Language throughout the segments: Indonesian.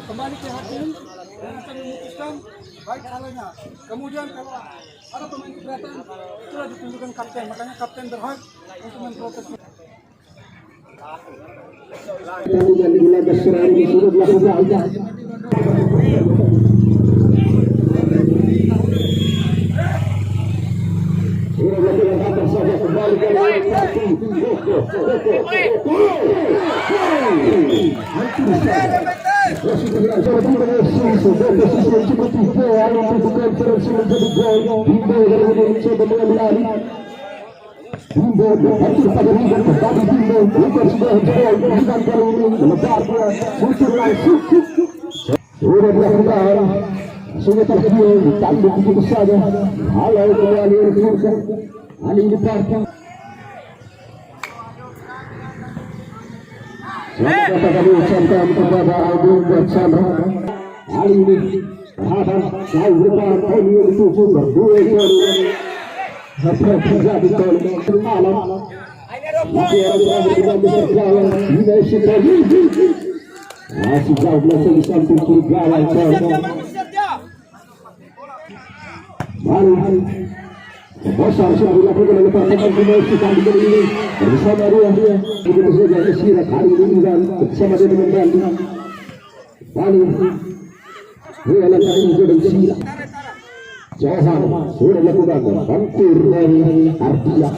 kembali ke hakim dan akan memutuskan baik salahnya. Kemudian kalau ada pemain keberatan, sudah ditunjukkan kapten, makanya kapten berhak untuk memprotes. Kemudian di laga serang ini sudah dilakukan. Sudah dilakukan saja kembali ke Bimbo hancur pada Bimbo kembali Bimbo bukan sudah jauh bukan kali ini melebarnya muncul langsung sudah dilakukan sudah tersedia ditambah begitu saja halau kembali Irfan Ali diparti selamat datang kami ucapkan kepada Agung dan Chandra Ali ini berhadap jauh depan Tony itu berdua kali Hasil terjadi kalau malam, masih ada berjalan di Malaysia tadi. Masih jauh belakang samping kiri gawang kalau baru besar sudah dilakukan oleh pasukan Malaysia kali ini bersama dia begitu saja istirahat hari ini dan bersama dengan Bali. Bali, dia lagi dengan sila. Johan sudah lakukan bantur dari Ardia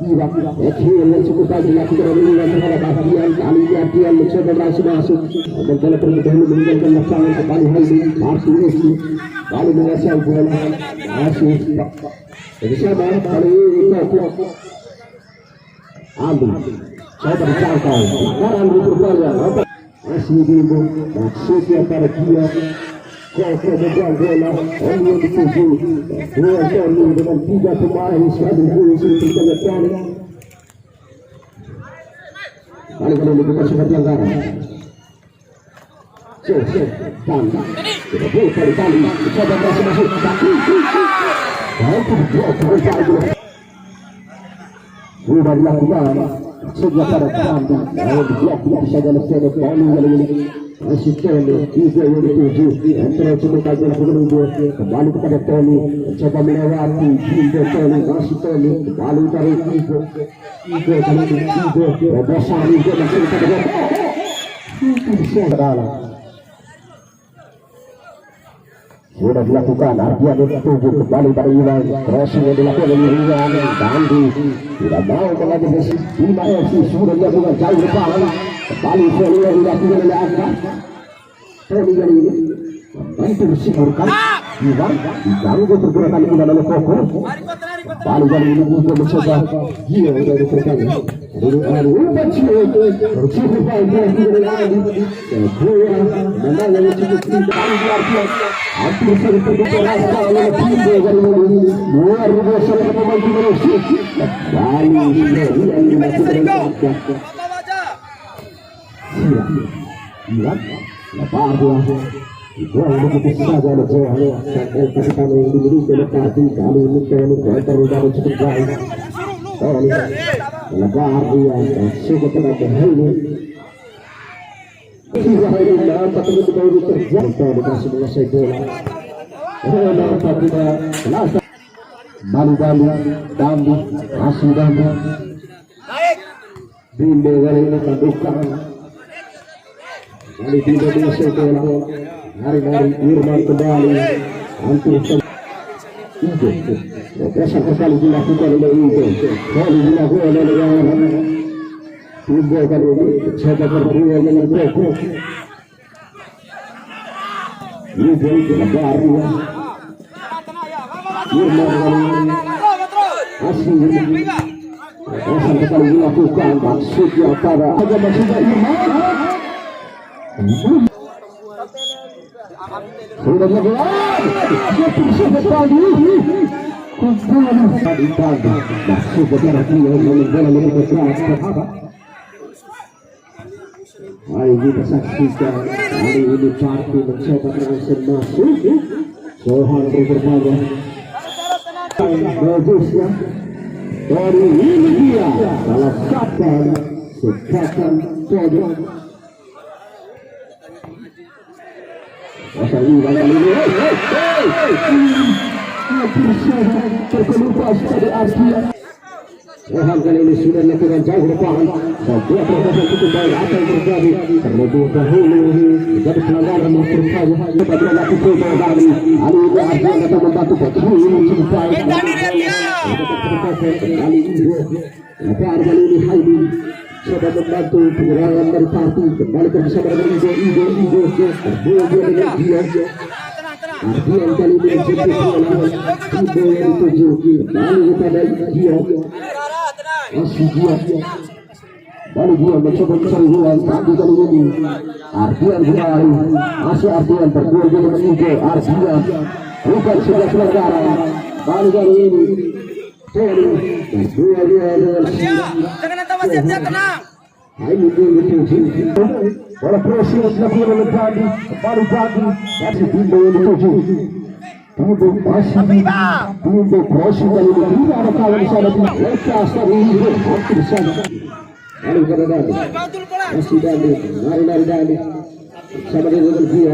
Irak Ekhil yang cukup baik dilakukan oleh terhadap Ardian kali ini Ardian mencoba masuk dan kalau permudahan meninggalkan lapangan kembali Haili Martinez lalu mengasah bola masih bersama kali ini Ambil coba dicangkau sekarang berbalik masih Bimbo maksudnya pada dia Kau memegang bola, orang yang dituju dua Tony dengan tiga pemain sekaligus untuk penyetan. Kali-kali lakukan sebuah pelanggaran. Tanda, kita buka di kali, coba masuk. Hampir dua kali. Sudah dilakukan sejak pada tanda, lalu diblok saja oleh Tony kali ini. Masih Tony juga yang dituju antara coba kajian kedua kembali kepada Tony coba melewati Bimbo Tony masih Tony kembali dari Bimbo kali ini Bimbo besar Bimbo masih kepada sudah dilakukan Ardian dituju kembali pada Iwan crossing yang dilakukan oleh Iwan Bandi tidak mau mengambil besi 5 FC sudah dilakukan jauh depan kembali Tony yang dilakukan oleh Angka Tony yang ini bantu bersimurkan Iwan diganggu pergerakan Iwan oleh Koko kembali kali ini juga mencoba dia sudah diberikan umpan Cio bercukup baik kedua menang yang cukup tinggi hampir saja terbuka oleh Bimbo kali ini luar biasa pemain Malaysia kali ini yang dilakukan Iwan lepas dia Iwan begitu saja oleh Johan kapten yang dimiliki oleh Karti kali ini Tony terlalu cukup baik Tony lepas dia sudah kena berhenti Iwan ini dapat terjadi Tony masih menguasai bola dapat tidak selasa Bali masih Bimbo kali ini kedudukan kali tidak menguasai bola hari-hari Irman kembali hampir Ijo besar sekali dilakukan oleh Ijo kali dilakukan oleh Bimbo kali ini coba berdua dengan Koko Ijo lebar dia Irman kali ini masih besar sekali dilakukan maksudnya pada aja maksudnya Irman sudah dilakukan sudah tadi kembali ditanda masuk ke dalam dia bola lebih besar sahabat hari ini saksikan hari ini Parti mencoba transfer masuk Johan berbeda bagusnya dari ini dia salah satu sepakan pojok Masa Iwan kali ini. Terkelupas dari Ardia. Rohan kali ini sudah dilakukan jauh depan. Sebuah perkosaan cukup baik. Apa yang terjadi? Terlebih dahulu menjadi pelanggaran yang terkaya. Kepada laki coba dari Ali ini Ardia datang membantu Petri mencintai. Kali ini Lepas kali ini Haidi sudah membantu penyerangan dari Parti. Kembali ke bersama dengan Igo berdua dengan dia. Ardian kali ini menjadi penyerangan Igo yang dituju. Kembali kepada dia. Masih dia. Lalu dia mencoba mencari ruang. Tapi kali ini Ardian kembali. Masih Ardian berdua dengan Igo. Ardian bukan sebuah pelanggaran. Kali ini Jangan nanti masih dia tenang. Bola proses dilakukan oleh Gandhi, kembali Gandhi, masih Bimbo yang dituju. Bimbo masih Bimbo crossing kali ini tidak ada kawan di sana. Lepas dari itu hampir sana. Lalu kepada Gandhi, masih Gandhi, lari Gandhi. Sama dengan dia,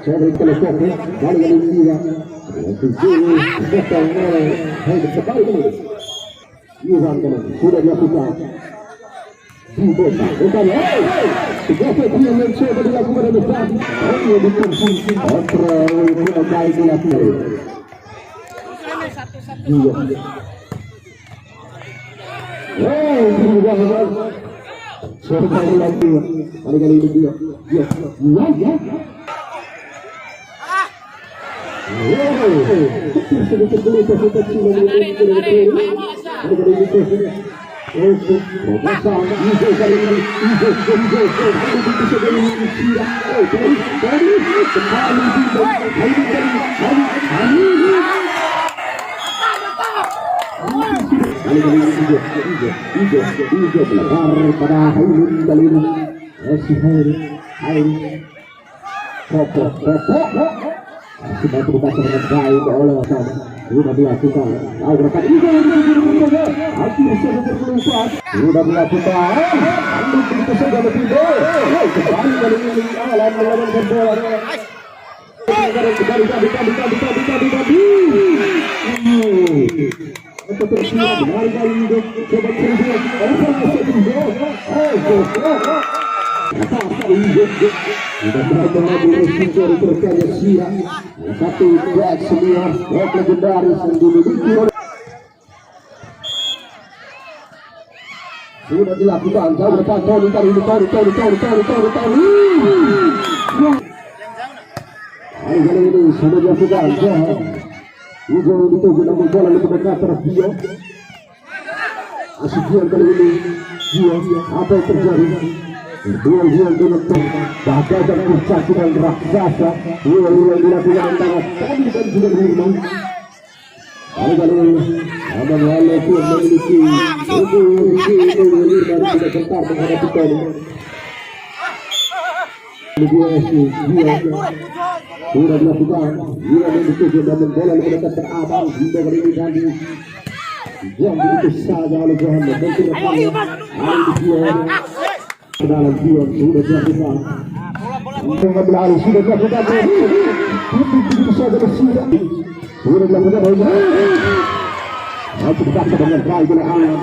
saya beri telepon, lalu kali dia. Iwan sudah dilakukan. Bimbo bukan sudah dia mencoba dilakukan oleh Gandhi. Ini dikonsumsi kontra yang baik dilakukan. Sekali lagi kali ini dia. Sedikit dulu kita sudah berbaca dengan baik oleh Osama. Sudah dilakukan. Gerakan ini sudah dilakukan. Ambil begitu saja lebih kembali kali ini alam melawan bola. Kembali. Kali ini coba sudah bertemu resiko terkaya siang satu buat semua rock legendaris yang dimiliki oleh sudah dilakukan jauh depan Tony hari ini sudah dilakukan Igo dituju namun bola lebih dekat terhio Asikian kali ini dia apa yang terjadi Duel dengan bahkan dan kurcaci dan raksasa duel yang dilakukan antara Tony dan juga Firman. Kali Abang Wale pun memiliki Firman tidak gentar menghadapi Tony. Dia sudah dilakukan dia dituju namun bola lebih dekat terabang hingga kali ini Gandhi yang begitu saja oleh Johan membentuk depannya dia dalam dia sudah dilakukan mengambil alih sudah dilakukan begitu saja sudah dilakukan harus dipaksa dengan baik oleh alam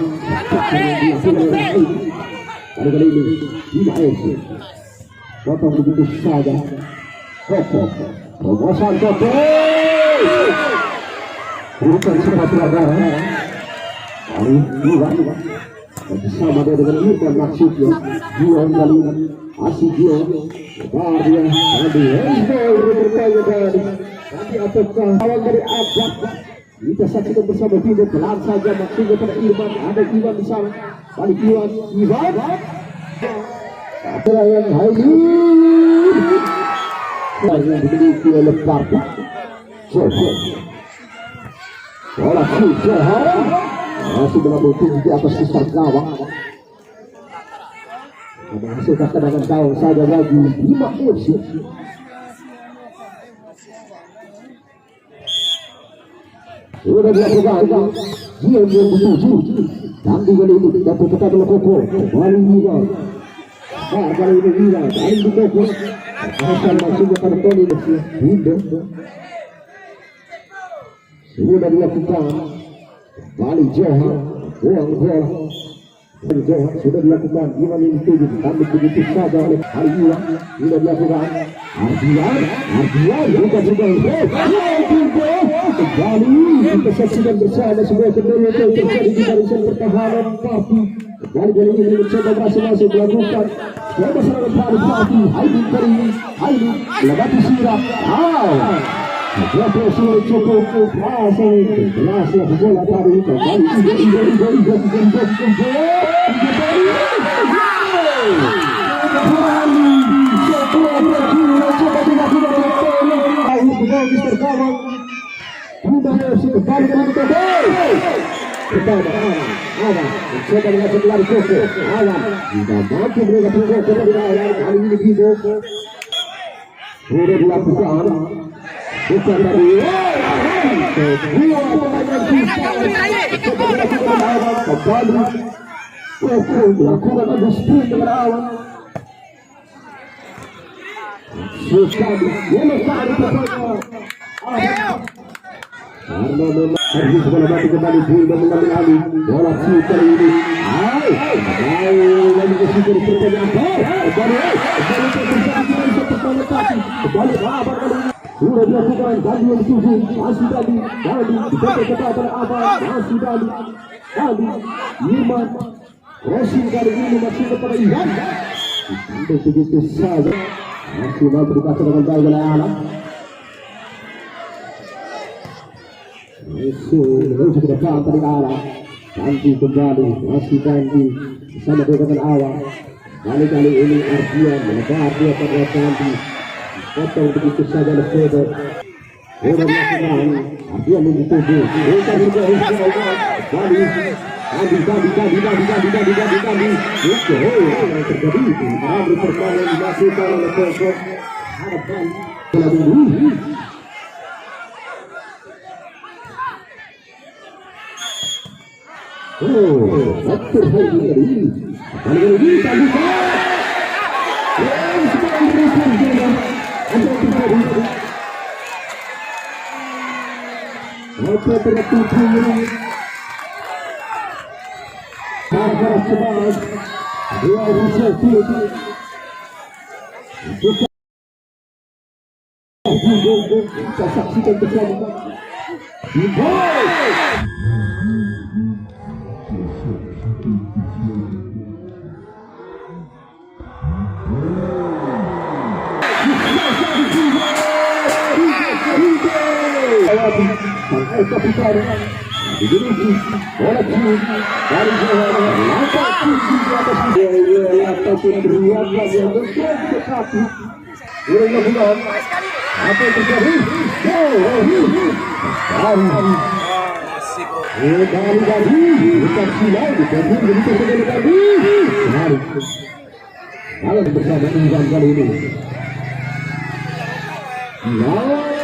kali ini tidak esi potong begitu saja Promosan Koko bukan sebuah pelanggaran kali dua bersama dia dengan Irfan maksudnya dia kali asik dia lebar dia tadi bertanya tadi apakah awal dari apa kita saksikan bersama video pelan saja maksudnya pada Irfan ada Iwan di sana balik Iwan yang Haidi yang dimiliki oleh Parti bola Sujahan masih berlabuh di atas besar gawang menghasilkan tendangan gawang saja lagi 5 FC sudah dilakukan dia yang dituju Gandhi kali ini tidak berkata oleh Koko kembali juga kali ini Iwan kali ini Koko Asal masuknya pada Tony Hindo sudah dilakukan Bali Johan buang bola Johan sudah dilakukan Iman ini tujuh tapi begitu saja oleh hari ini sudah dilakukan Ardian bukan juga kembali kita saksikan bersama sebuah kedua terjadi di barisan pertahanan Pati kembali ini mencoba masing-masing dilakukan coba serangan pada Pati Haini lewati sirap Berapa sulit cukup berhasil bola tadi kembali bukan dari lakukan ada sprint dengan awan sekali karena memang harus bola mati kembali dan mengambil alih bola super ini lagi ke situ pertanyaan kembali sudah dilakukan tadi yang tujuh masih tadi dipakai kepada Abang masih tadi Iman crossing kali ini masih kepada Iman begitu saja masih mampu dikasih dengan baik oleh Alam menuju ke depan tadi Alam ganti kembali masih ganti bersama dengan Awal kali ini Ardian menebar dia pada ganti potong begitu saja oleh Fede sudah melakukan Ardian dituju bukan juga Bali yang terjadi Amri perkara dimasukkan oleh Fede harapan bola dulu betul hari ini kali ini tadi apa tertutup ini sangat semangat dua bisa kita saksikan bersama Kapitan diduduki bola cium dari Johan langkah kunci di atas ataupun beriakan yang bergerak ke kaki Irina Bulan apa yang terjadi dari bukan silau dibanding begitu sekali tadi menarik kalau bersama Insan kali ini Jauh